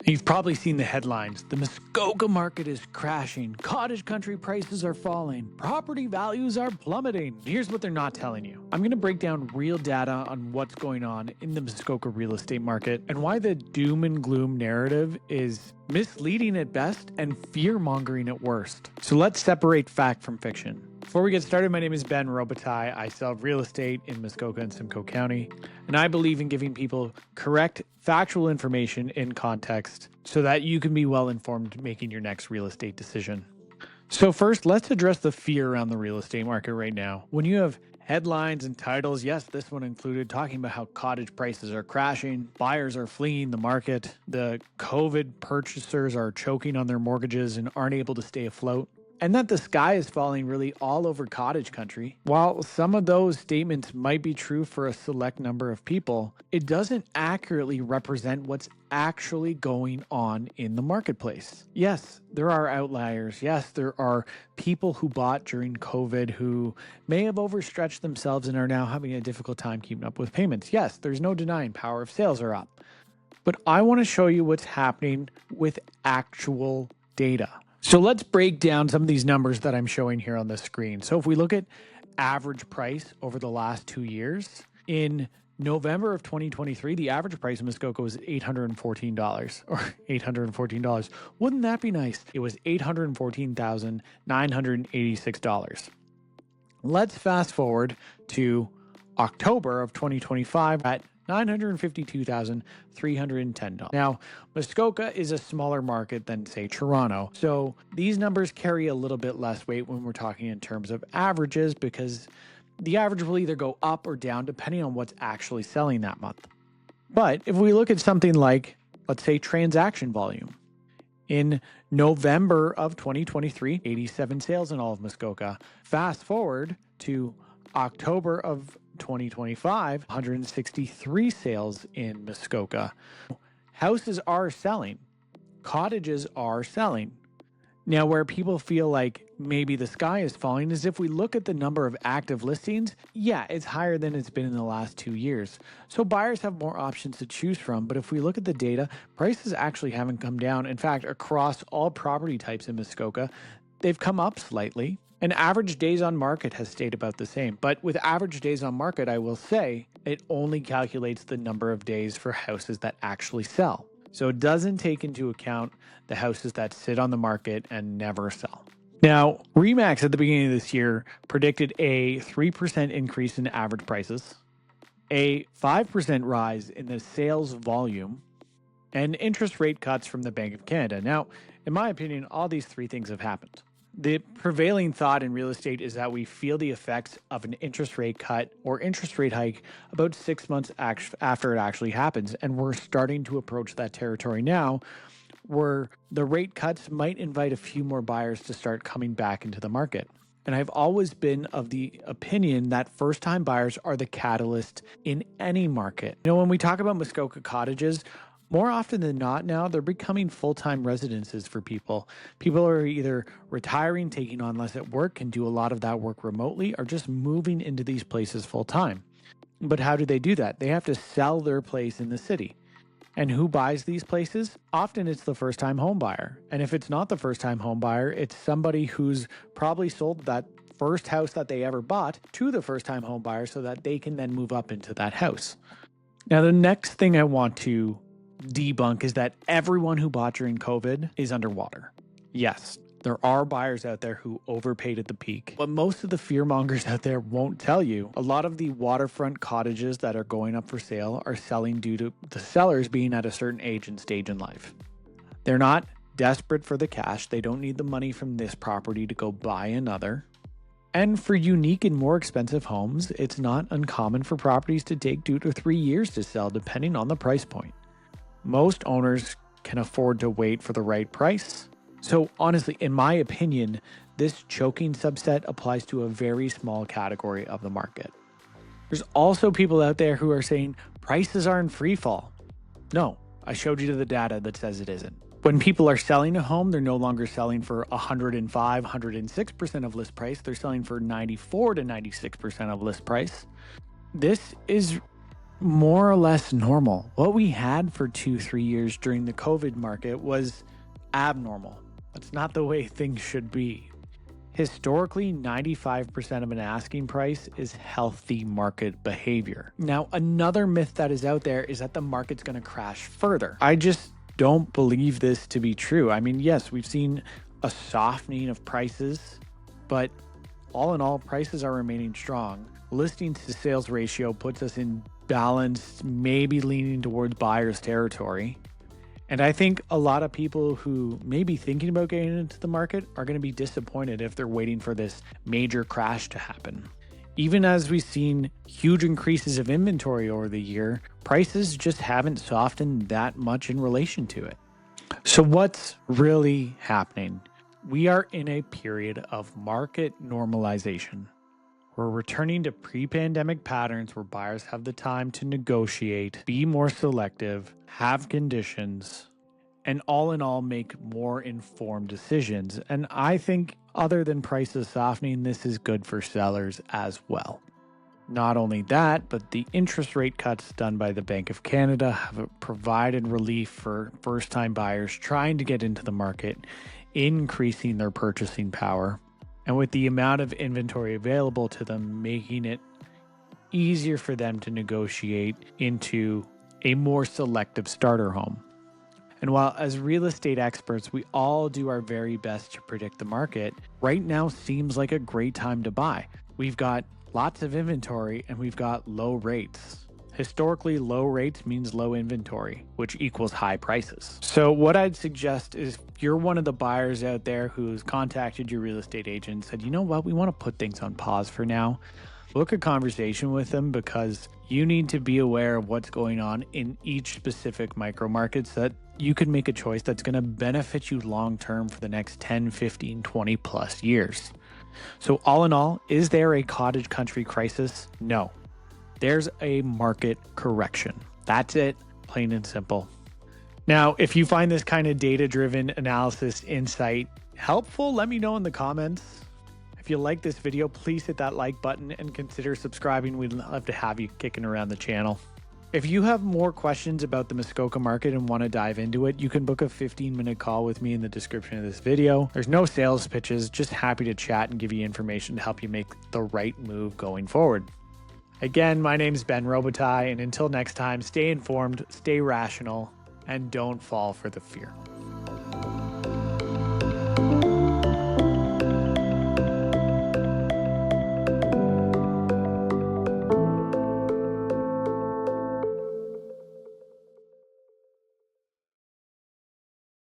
You've probably seen the headlines. The Muskoka market is crashing. Cottage country prices are falling. Property values are plummeting. Here's what they're not telling you. I'm going to break down real data on what's going on in the Muskoka real estate market and why the doom and gloom narrative is misleading at best and fear-mongering at worst. So let's separate fact from fiction. Before we get started, my name is Ben Robitaille. I sell real estate in Muskoka and Simcoe County, and I believe in giving people correct, factual information in context so that you can be well informed making your next real estate decision. So first, let's address the fear around the real estate market right now. When you have headlines and titles, yes, this one included, talking about how cottage prices are crashing, buyers are fleeing the market, the COVID purchasers are choking on their mortgages and aren't able to stay afloat, and that the sky is falling really all over cottage country. While some of those statements might be true for a select number of people, it doesn't accurately represent what's actually going on in the marketplace. Yes, there are outliers. Yes, there are people who bought during COVID who may have overstretched themselves and are now having a difficult time keeping up with payments. Yes, there's no denying power of sales are up. But I want to show you what's happening with actual data. So let's break down some of these numbers that I'm showing here on the screen. So if we look at average price over the last 2 years, in November of 2023, the average price in Muskoka was $814 or $814. Wouldn't that be nice? It was $814,986. Let's fast forward to October of 2025 at $952,310. Now, Muskoka is a smaller market than, say, Toronto. So these numbers carry a little bit less weight when we're talking in terms of averages because the average will either go up or down depending on what's actually selling that month. But if we look at something like, let's say, transaction volume, in November of 2023, 87 sales in all of Muskoka. Fast forward to October of 2025, 163 sales in Muskoka. Houses are selling. Cottages are selling. Now, where people feel like maybe the sky is falling is if we look at the number of active listings, yeah, it's higher than it's been in the last 2 years. So buyers have more options to choose from. But if we look at the data, prices actually haven't come down. In fact, across all property types in Muskoka, they've come up slightly. And average days on market has stayed about the same. But with average days on market, I will say it only calculates the number of days for houses that actually sell. So it doesn't take into account the houses that sit on the market and never sell. Now, RE/MAX at the beginning of this year predicted a 3% increase in average prices, a 5% rise in the sales volume, and interest rate cuts from the Bank of Canada. Now, in my opinion, all these three things have happened. The prevailing thought in real estate is that we feel the effects of an interest rate cut or interest rate hike about 6 months after it actually happens. And we're starting to approach that territory now where the rate cuts might invite a few more buyers to start coming back into the market. And I've always been of the opinion that first-time buyers are the catalyst in any market. You know, when we talk about Muskoka cottages, more often than not now, they're becoming full-time residences for people. People are either retiring, taking on less at work, can do a lot of that work remotely, or just moving into these places full-time. But how do they do that? They have to sell their place in the city. And who buys these places? Often it's the first-time home buyer. And if it's not the first-time home buyer, it's somebody who's probably sold that first house that they ever bought to the first-time home buyer so that they can then move up into that house. Now, the next thing I want to debunk is that everyone who bought during COVID is underwater. Yes, there are buyers out there who overpaid at the peak, but most of the fear mongers out there won't tell you. A lot of the waterfront cottages that are going up for sale are selling due to the sellers being at a certain age and stage in life. They're not desperate for the cash. They don't need the money from this property to go buy another. And for unique and more expensive homes, it's not uncommon for properties to take 2 to 3 years to sell, depending on the price point. Most owners can afford to wait for the right price. So honestly, in my opinion, this choking subset applies to a very small category of the market. There's also people out there who are saying prices are in free fall. No, I showed you the data that says it isn't. When people are selling a home, they're no longer selling for 105, 106% of list price. They're selling for 94 to 96% of list price. This is more or less normal. What we had for 2-3 years during the COVID market was abnormal. That's not the way things should be. Historically, 95% of an asking price is healthy market behavior. Now, another myth that is out there is that the market's going to crash further. I just don't believe this to be true. I mean, yes, we've seen a softening of prices, but all in all, prices are remaining strong. Listings to sales ratio puts us in balance, maybe leaning towards buyer's territory. And I think a lot of people who may be thinking about getting into the market are going to be disappointed if they're waiting for this major crash to happen. Even as we've seen huge increases of inventory over the year, prices just haven't softened that much in relation to it. So what's really happening? We are in a period of market normalization. We're returning to pre-pandemic patterns where buyers have the time to negotiate, be more selective, have conditions, and all in all make more informed decisions. And I think other than prices softening, this is good for sellers as well. Not only that, but the interest rate cuts done by the Bank of Canada have provided relief for first-time buyers trying to get into the market, increasing their purchasing power. And with the amount of inventory available to them, making it easier for them to negotiate into a more selective starter home. And while as real estate experts, we all do our very best to predict the market, right now seems like a great time to buy. We've got lots of inventory and we've got low rates. Historically, low rates means low inventory, which equals high prices. So what I'd suggest is if you're one of the buyers out there who's contacted your real estate agent and said, you know what, we want to put things on pause for now, book a conversation with them because you need to be aware of what's going on in each specific micro market so that you can make a choice that's going to benefit you long term for the next 10, 15, 20 plus years. So all in all, is there a cottage country crisis? No. There's a market correction. That's it, plain and simple. Now, if you find this kind of data-driven analysis insight helpful, let me know in the comments. If you like this video, please hit that like button and consider subscribing. We'd love to have you kicking around the channel. If you have more questions about the Muskoka market and want to dive into it, you can book a 15-minute call with me in the description of this video. There's no sales pitches, just happy to chat and give you information to help you make the right move going forward. Again, my name is Ben Robitaille, and until next time, stay informed, stay rational, and don't fall for the fear.